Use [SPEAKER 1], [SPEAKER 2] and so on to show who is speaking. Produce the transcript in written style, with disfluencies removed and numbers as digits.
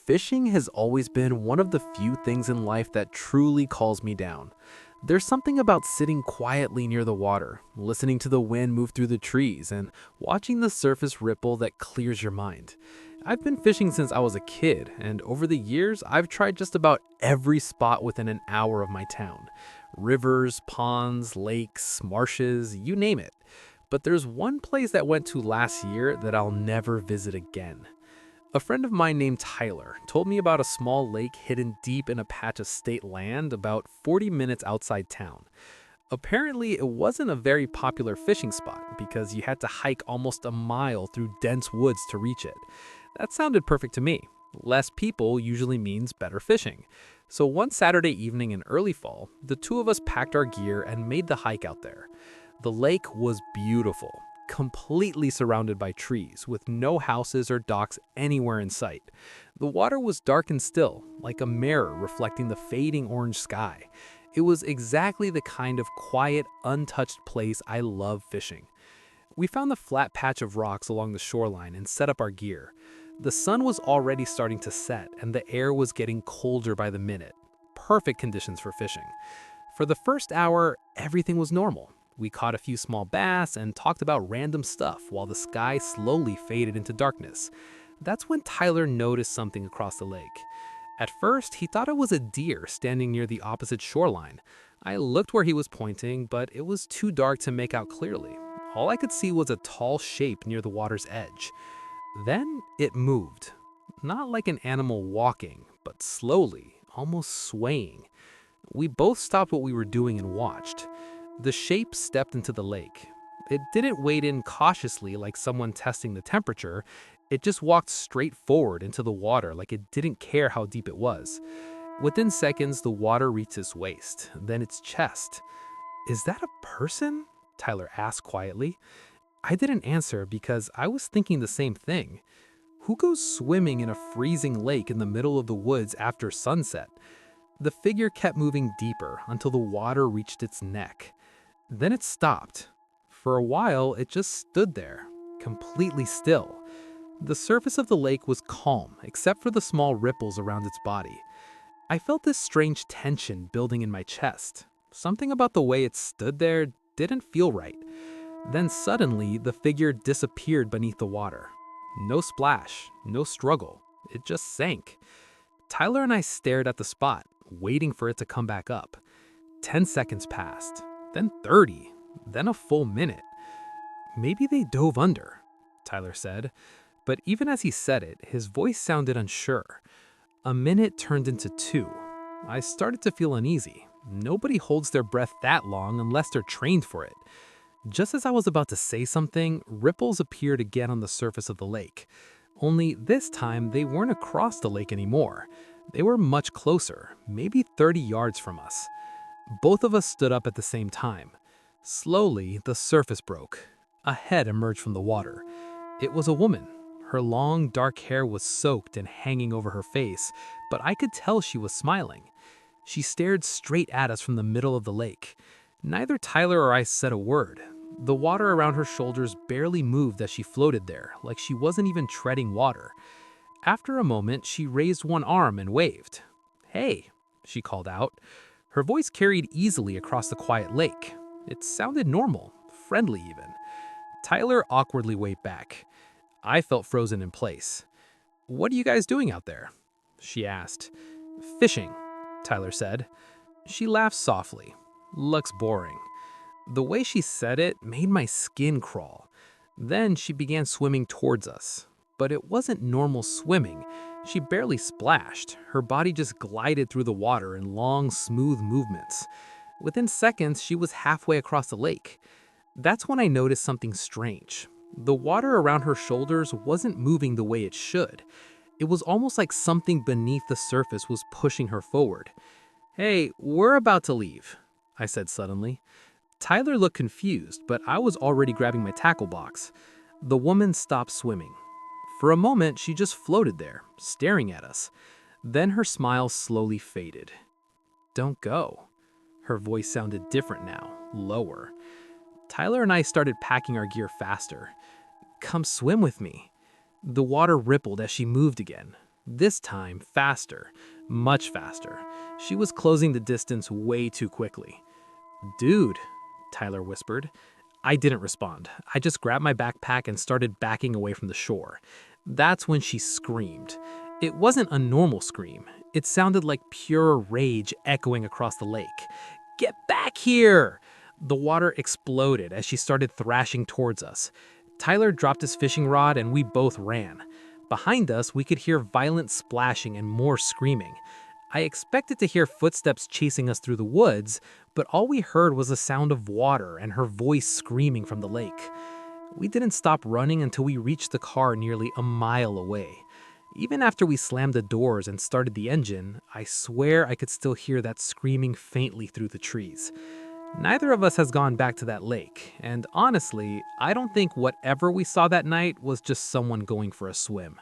[SPEAKER 1] Fishing has always been one of the few things in life that truly calms me down. There's something about sitting quietly near the water, listening to the wind move through the trees, and watching the surface ripple that clears your mind. I've been fishing since I was a kid, and over the years, I've tried just about every spot within an hour of my town. Rivers, ponds, lakes, marshes, you name it. But there's one place that went to last year that I'll never visit again. A friend of mine named Tyler told me about a small lake hidden deep in a patch of state land about 40 minutes outside town. Apparently, it wasn't a very popular fishing spot because you had to hike almost a mile through dense woods to reach it. That sounded perfect to me. Less people usually means better fishing. So one Saturday evening in early fall, the two of us packed our gear and made the hike out there. The lake was beautiful, completely surrounded by trees, with no houses or docks anywhere in sight. The water was dark and still, like a mirror reflecting the fading orange sky. It was exactly the kind of quiet, untouched place I love fishing. We found the flat patch of rocks along the shoreline and set up our gear. The sun was already starting to set, and the air was getting colder by the minute. Perfect conditions for fishing. For the first hour, everything was normal. We caught a few small bass and talked about random stuff while the sky slowly faded into darkness. That's when Tyler noticed something across the lake. At first, he thought it was a deer standing near the opposite shoreline. I looked where he was pointing, but it was too dark to make out clearly. All I could see was a tall shape near the water's edge. Then it moved. Not like an animal walking, but slowly, almost swaying. We both stopped what we were doing and watched. The shape stepped into the lake. It didn't wade in cautiously like someone testing the temperature. It just walked straight forward into the water like it didn't care how deep it was. Within seconds, the water reached its waist, then its chest. "Is that a person?" Tyler asked quietly. I didn't answer because I was thinking the same thing. Who goes swimming in a freezing lake in the middle of the woods after sunset? The figure kept moving deeper until the water reached its neck. Then it stopped. For a while, it just stood there, completely still. The surface of the lake was calm, except for the small ripples around its body. I felt this strange tension building in my chest. Something about the way it stood there didn't feel right. Then suddenly, the figure disappeared beneath the water. No splash, no struggle. It just sank. Tyler and I stared at the spot, waiting for it to come back up. 10 seconds passed, then 30, then a full minute. "Maybe they dove under," Tyler said. But even as he said it, his voice sounded unsure. A minute turned into 2. I started to feel uneasy. Nobody holds their breath that long unless they're trained for it. Just as I was about to say something, ripples appeared again on the surface of the lake. Only this time, they weren't across the lake anymore. They were much closer, maybe 30 yards from us. Both of us stood up at the same time. Slowly, the surface broke. A head emerged from the water. It was a woman. Her long, dark hair was soaked and hanging over her face, but I could tell she was smiling. She stared straight at us from the middle of the lake. Neither Tyler or I said a word. The water around her shoulders barely moved as she floated there, like she wasn't even treading water. After a moment, she raised one arm and waved. "Hey," she called out. Her voice carried easily across the quiet lake. It sounded normal, friendly even. Tyler awkwardly waved back. I felt frozen in place. "What are you guys doing out there?" she asked. "Fishing," Tyler said. She laughed softly. "Looks boring." The way she said it made my skin crawl. Then she began swimming towards us. But it wasn't normal swimming. She barely splashed. Her body just glided through the water in long, smooth movements. Within seconds, she was halfway across the lake. That's when I noticed something strange. The water around her shoulders wasn't moving the way it should. It was almost like something beneath the surface was pushing her forward. "Hey, we're about to leave," I said suddenly. Tyler looked confused, but I was already grabbing my tackle box. The woman stopped swimming. For a moment, she just floated there, staring at us. Then her smile slowly faded. "Don't go." Her voice sounded different now, lower. Tyler and I started packing our gear faster. "Come swim with me." The water rippled as she moved again. This time, faster, much faster. She was closing the distance way too quickly. Dude, Tyler whispered. I didn't respond. I just grabbed my backpack and started backing away from the shore. That's when she screamed. It wasn't a normal scream. It sounded like pure rage echoing across the lake. Get back here! The water exploded as she started thrashing towards us. Tyler dropped his fishing rod and we both ran. Behind us, we could hear violent splashing and more screaming. I expected to hear footsteps chasing us through the woods, but all we heard was the sound of water and her voice screaming from the lake. We didn't stop running until we reached the car nearly a mile away. Even after we slammed the doors and started the engine, I swear I could still hear that screaming faintly through the trees. Neither of us has gone back to that lake, and honestly, I don't think whatever we saw that night was just someone going for a swim.